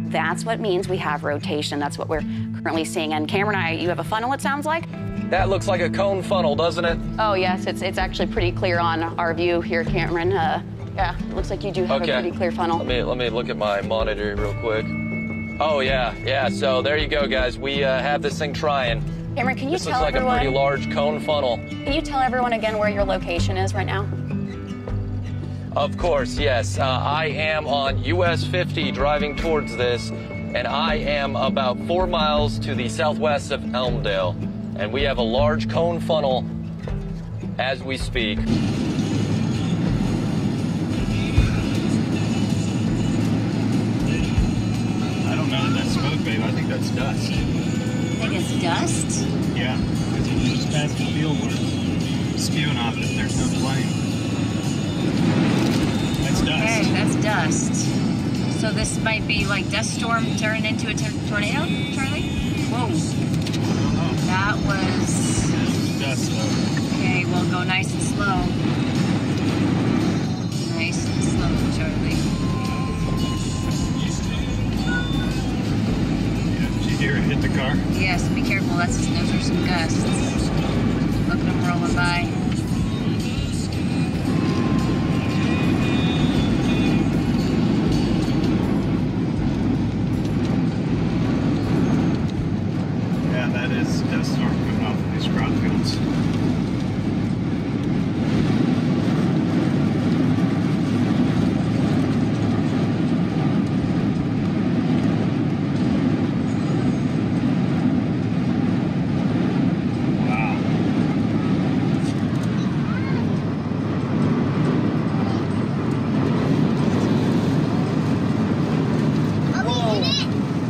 That's what means we have rotation. That's what we're currently seeing. And Cameron, you have a funnel, it sounds like? That looks like a cone funnel, doesn't it? Oh, yes, it's actually pretty clear on our view here, Cameron. Yeah, it looks like you do have a pretty clear funnel. Let me look at my monitor real quick. Oh, yeah, so there you go, guys. We have this thing trying. Cameron, can you tell everyone? This looks like a pretty large cone funnel. Can you tell everyone again where your location is right now? Of course, yes. I am on US 50 driving towards this, and I am about 4 miles to the southwest of Elmdale. And we have a large cone funnel as we speak. I don't know that that's smoke, babe. I think that's dust. I think it's dust? Yeah, because you just passed the field where it's spewing off if there's no flame. That's dust. Okay, that's dust. So this might be like dust storm turned into a tornado, Charlie? Whoa. I don't know. That was... Dust, though. Okay, well, go nice and slow. Nice and slow, Charlie. Yeah, did you hear it hit the car? Yes, be careful. Those are some gusts. Look at them rolling by. Yeah, that is dust storm coming off of these crop fields.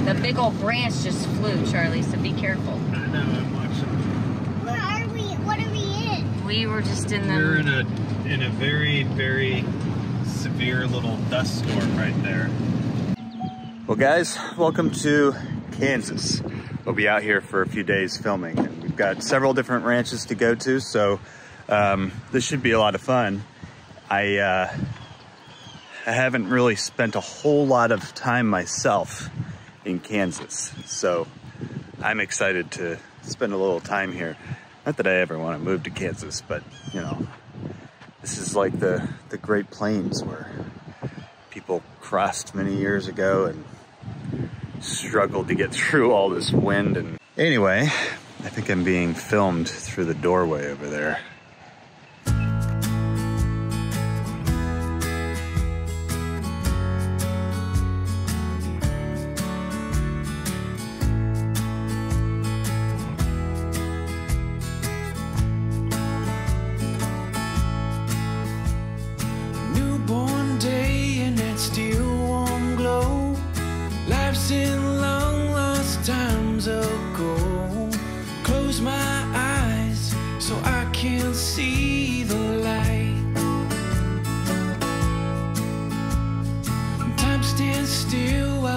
The big old branch just flew, Charlie, so be careful. I know, I'm watching. Where are we? What are we in? We were just in the... We're in a very, very severe little dust storm right there. Well guys, welcome to Kansas. We'll be out here for a few days filming, and we've got several different ranches to go to, so this should be a lot of fun. I haven't really spent a whole lot of time myself in Kansas, so I'm excited to spend a little time here. Not that I ever want to move to Kansas, but you know, this is like the Great Plains where people crossed many years ago and struggled to get through all this wind. And anyway, I think I'm being filmed through the doorway over there.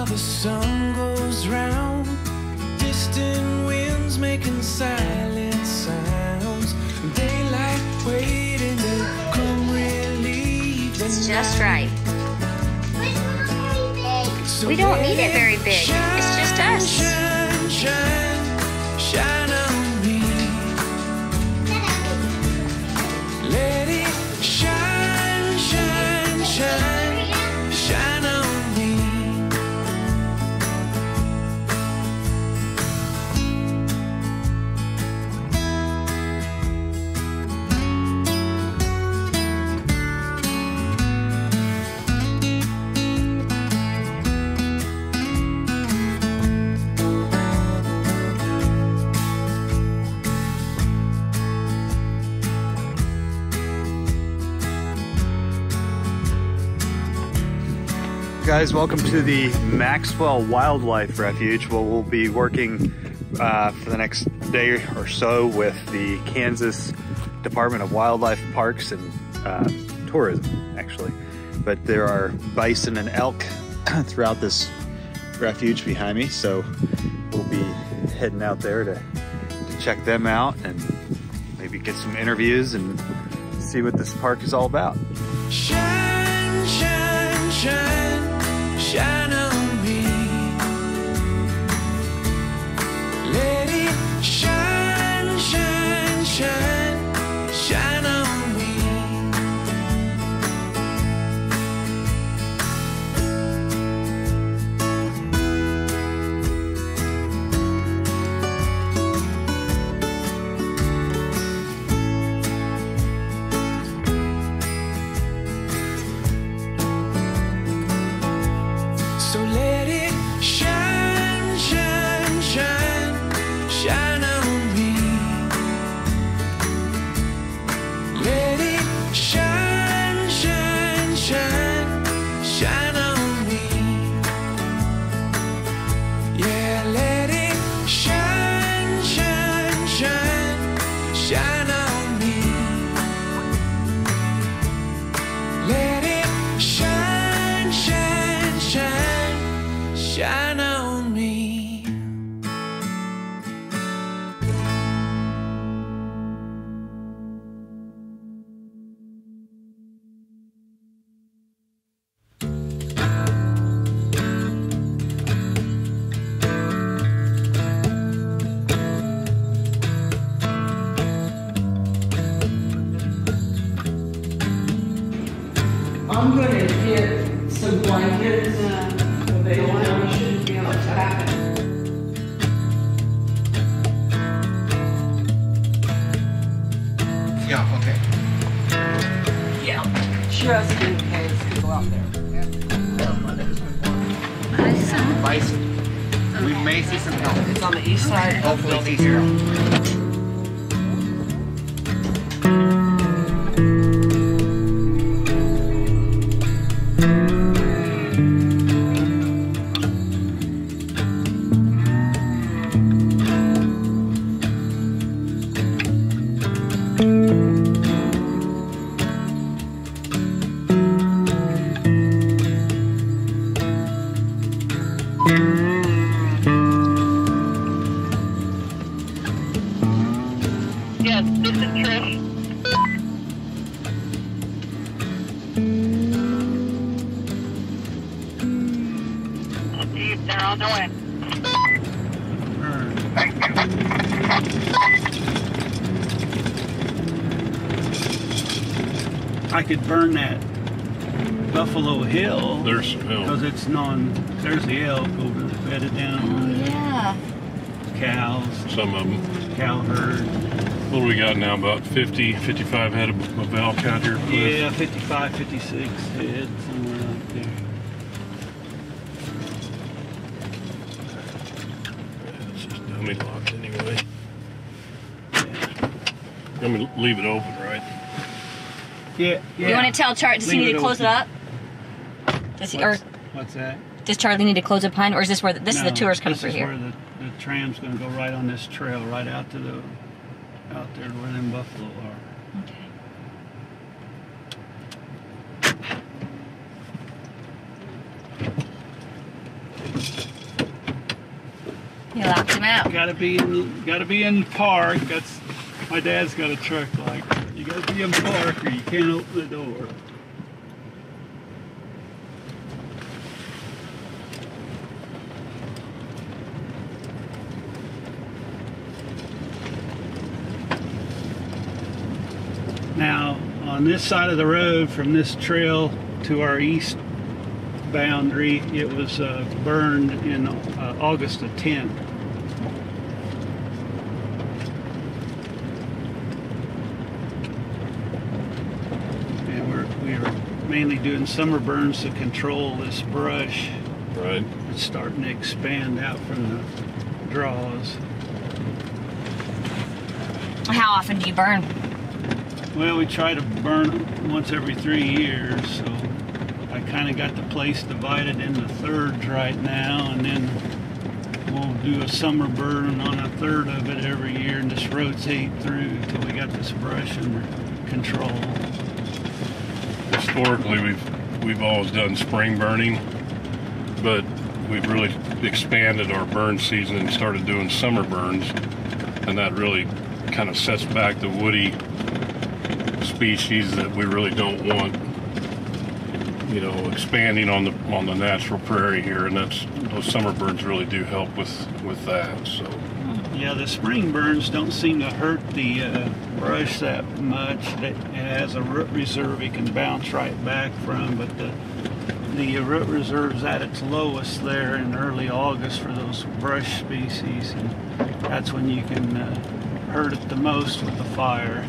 The sun goes round, distant winds making silent sounds. Daylight waiting to come relieve. It's just right. We don't need it very big. It's just us. Shine, shine, shine on me. Let it shine, shine, shine, shine on me. Guys, welcome to the Maxwell Wildlife Refuge. Well, we'll be working for the next day or so with the Kansas Department of Wildlife Parks and Tourism, actually. But there are bison and elk throughout this refuge behind me, so we'll be heading out there to check them out and maybe get some interviews and see what this park is all about. Shine, shine, shine, shine on me. shine, shine, shine, shine on me. Yeah, let it shine, shine, shine, shine on me. Let it shine, shine, shine, shine on me. I'm gonna get some blankets. They shouldn't be able to happen. Yeah, okay. Yeah. Just in case to go out there. Bison. We may see some help. It's on the east side. Hopefully it's easier. Yes, this is Trish. They're on their way. I could burn that Buffalo Hill. There's because it's there's the elk over there bedded down. Oh, yeah. Cows. Some of them. Cow herd. What do we got now? About 50, 55 head of elk out here? Cliff? Yeah, 55, 56 head, somewhere out there. It's just dummy locked anyway. I'm going to leave it open, right? Yeah. You want to tell Charlie, does he need to close it up? What's that? Does Charlie need to close it behind, or is this where this is the tours coming through here? This is where the tram's going to go right on this trail, right out to out there where them buffalo are. Okay. You locked him out. Gotta be in the park. My dad's got a truck like that. You gotta be in the park or you can't open the door. Now, on this side of the road from this trail to our east boundary, it was burned in August of 10. And we are mainly doing summer burns to control this brush. Right. It's starting to expand out from the draws. How often do you burn? Well, we try to burn once every 3 years, so I kind of got the place divided into thirds right now, and then we'll do a summer burn on a third of it every year and just rotate through until we got this brush under control. Historically, we've always done spring burning, but we've really expanded our burn season and started doing summer burns, and that really kind of sets back the woody species that we really don't want, you know, expanding on the natural prairie here, and those summer burns really do help with that. So yeah, the spring burns don't seem to hurt the brush that much. It has a root reserve it can bounce right back from, but the root reserve's at its lowest there in early August for those brush species, and that's when you can hurt it the most with the fire.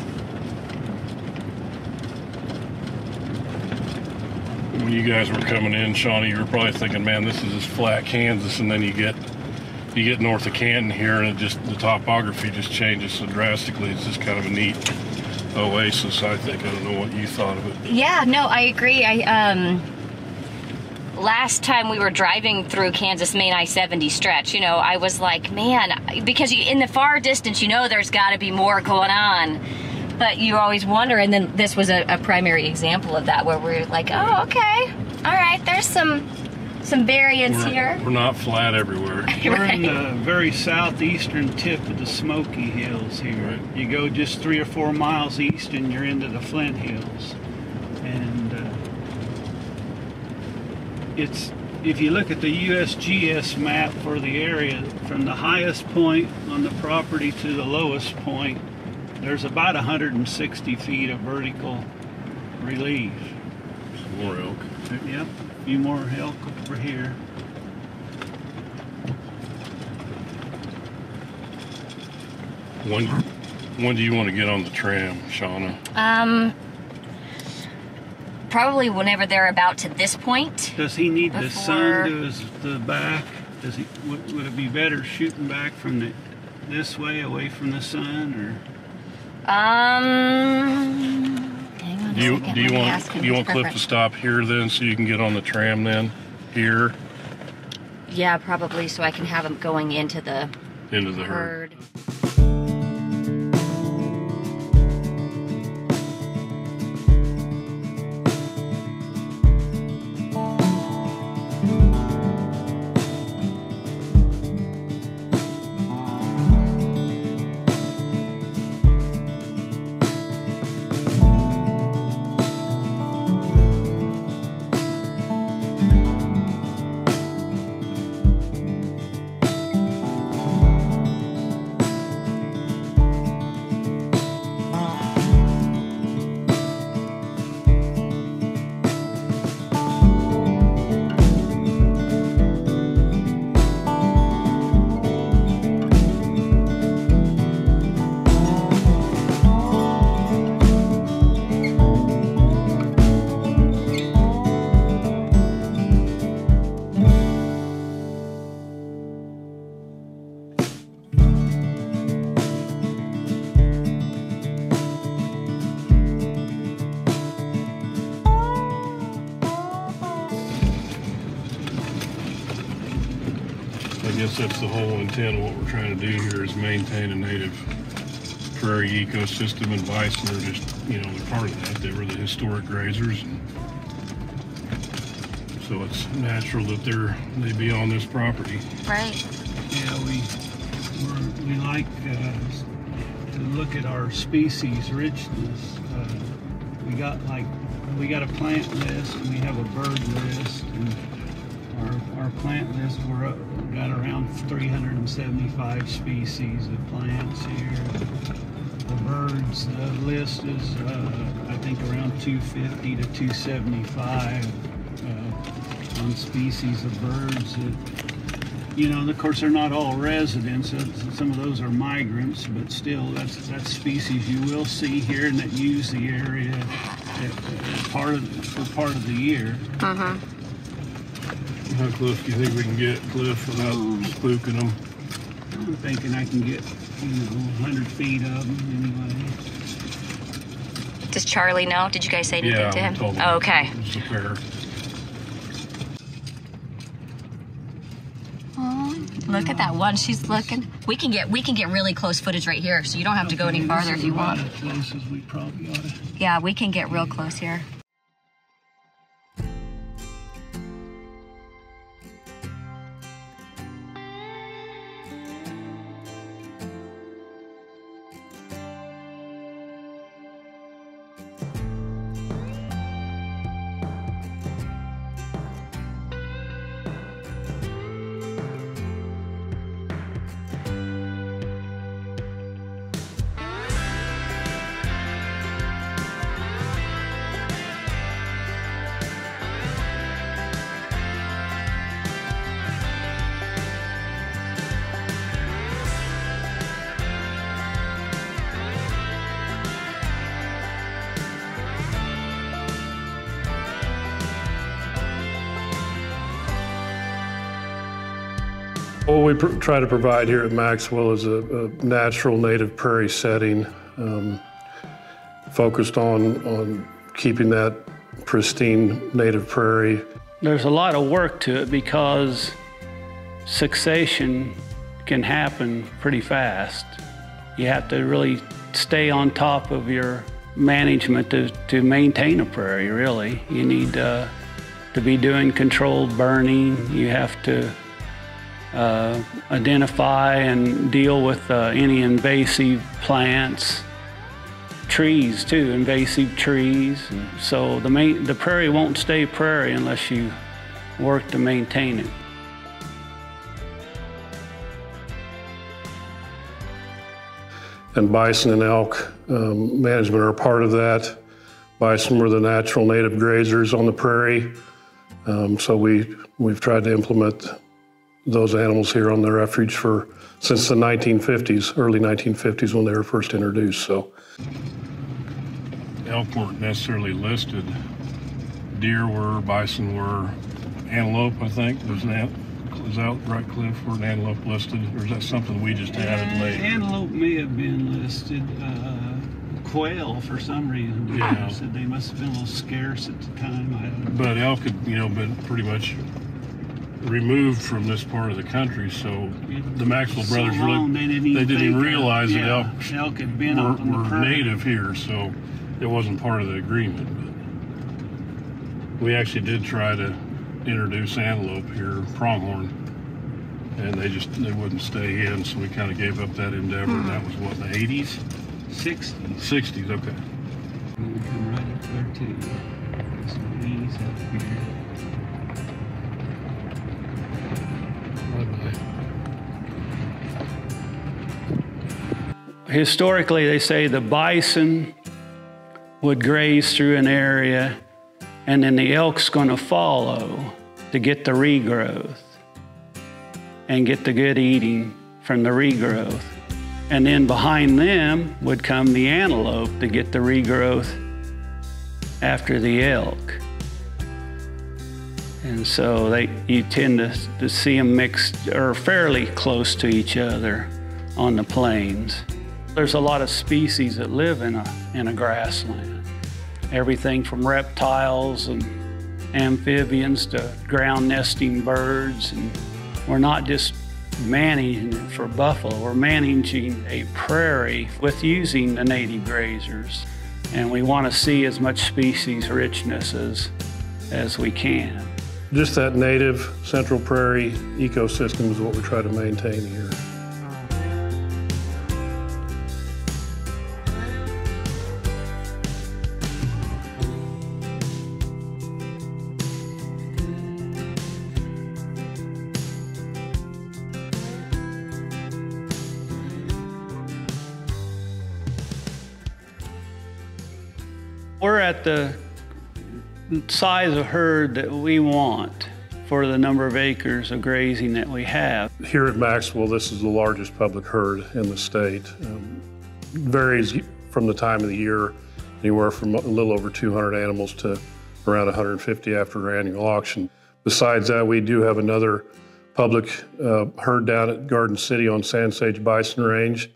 when you guys were coming in, Shawnee, you were probably thinking, man, this is just flat Kansas, and then you get north of Canton here, and the topography just changes so drastically. It's just kind of a neat oasis, I think. I don't know what you thought of it. Yeah, no, I agree. Last time we were driving through Kansas Main I-70 stretch, you know, I was like, man, because in the far distance, you know, there's got to be more going on, but you always wonder. And then this was a primary example of that, where we're like, oh, okay, all right, there's some variance here. We're not flat everywhere. We're in the very southeastern tip of the Smoky Hills here. Right. You go just 3 or 4 miles east and you're into the Flint Hills. And it's, if you look at the USGS map for the area, from the highest point on the property to the lowest point, there's about 160 feet of vertical relief. Some more elk. Yep, a few more elk over here. When do you want to get on the tram, Shauna? Probably whenever they're about to this point. Does he need the sun to the back? Does he? Would it be better shooting back from this way, away from the sun, or? Hang on Do you want Cliff to stop here then, so you can get on the tram then? Here? Yeah, probably, so I can have him going into the herd. I guess that's the whole intent of what we're trying to do here, is maintain a native prairie ecosystem, and bison are just, you know, they're part of that. They were the historic grazers, and so it's natural that they be on this property. Right. Yeah, we like to look at our species richness. We got a plant list and we have a bird list, and our plant list, we got around 375 species of plants here. The birds list is I think around 250 to 275 on species of birds. You know, of course, they're not all residents. Some of those are migrants, but still, that's species you will see here and that use the area for part of the year. Uh-huh. How close do you think we can get, Cliff, without spooking them? I'm thinking I can get, 100 feet of them anyway. Does Charlie know? Did you guys say anything to him? I told him. Oh, okay. It's a pair. Oh, look at that one. She's looking. We can get really close footage right here, so you don't have to go any farther if you want. As close as we probably ought to. Yeah, we can get real close here. What we try to provide here at Maxwell is a natural native prairie setting. focused on keeping that pristine native prairie. There's a lot of work to it because succession can happen pretty fast. You have to really stay on top of your management to maintain a prairie, really. You need to be doing controlled burning. You have to identify and deal with any invasive plants. Trees too, invasive trees. And so the prairie won't stay prairie unless you work to maintain it. And bison and elk management are a part of that. Bison were the natural native grazers on the prairie. So we've tried to implement those animals here on the refuge since the 1950s, early 1950s when they were first introduced. So elk weren't necessarily listed. Deer were, bison were, antelope, I think. Is that right, Cliff? Were an antelope listed, or is that something we just added later? Antelope may have been listed. Quail, for some reason, yeah. Said they must have been a little scarce at the time. I don't know. But elk had, been pretty much removed from this part of the country, so the Maxwell brothers they didn't even realize that elk had been were native here, so it wasn't part of the agreement. But we actually did try to introduce antelope here, pronghorn, and they wouldn't stay in, so we kind of gave up that endeavor. And that was what, the 80s? 60s. 60s, okay. We'll come right up there too. Some ease up here. Historically, they say the bison would graze through an area and then the elk's going to follow to get the regrowth and get the good eating from the regrowth. And then behind them would come the antelope to get the regrowth after the elk. And so you tend to see them mixed or fairly close to each other on the plains. There's a lot of species that live in a grassland. Everything from reptiles and amphibians to ground nesting birds. And we're not just managing it for buffalo, we're managing a prairie with using the native grazers. And we want to see as much species richness as we can. Just that native central prairie ecosystem is what we try to maintain here. We're at the size of herd that we want for the number of acres of grazing that we have. Here at Maxwell, this is the largest public herd in the state. Varies from the time of the year, anywhere from a little over 200 animals to around 150 after our annual auction. Besides that, we do have another public herd down at Garden City on Sand Sage Bison Range.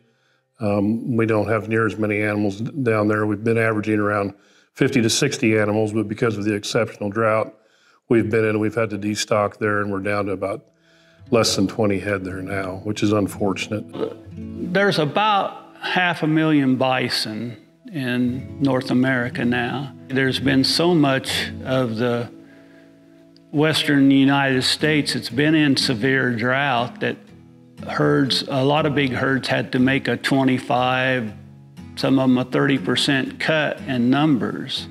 We don't have near as many animals down there. We've been averaging around 50 to 60 animals, but because of the exceptional drought we've had to destock there, and we're down to about less than 20 head there now, which is unfortunate. There's about 500,000 bison in North America now. There's been so much of the western United States that's been in severe drought that a lot of big herds had to make a 25, some of them a 30% cut in numbers.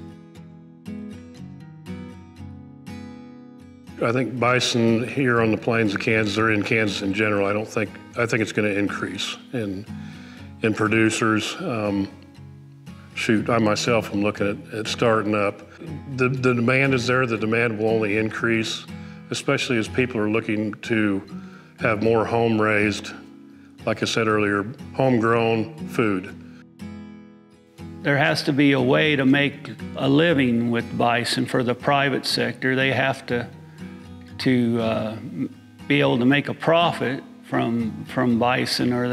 I think bison here on the plains of Kansas, or in Kansas in general, I think it's going to increase in producers. Shoot, I myself am looking at starting up. The demand is there. The demand will only increase, especially as people are looking to have more home-raised, like I said earlier, homegrown food. There has to be a way to make a living with bison for the private sector. They have to be able to make a profit from bison, or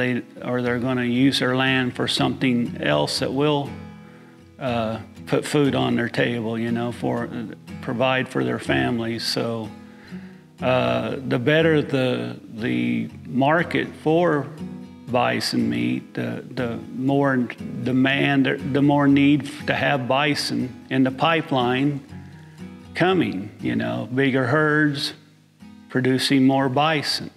they're going to use their land for something else that will put food on their table, you know, provide for their families. So the better the market for bison meat, the more demand, the more need to have bison in the pipeline coming, you know, bigger herds producing more bison.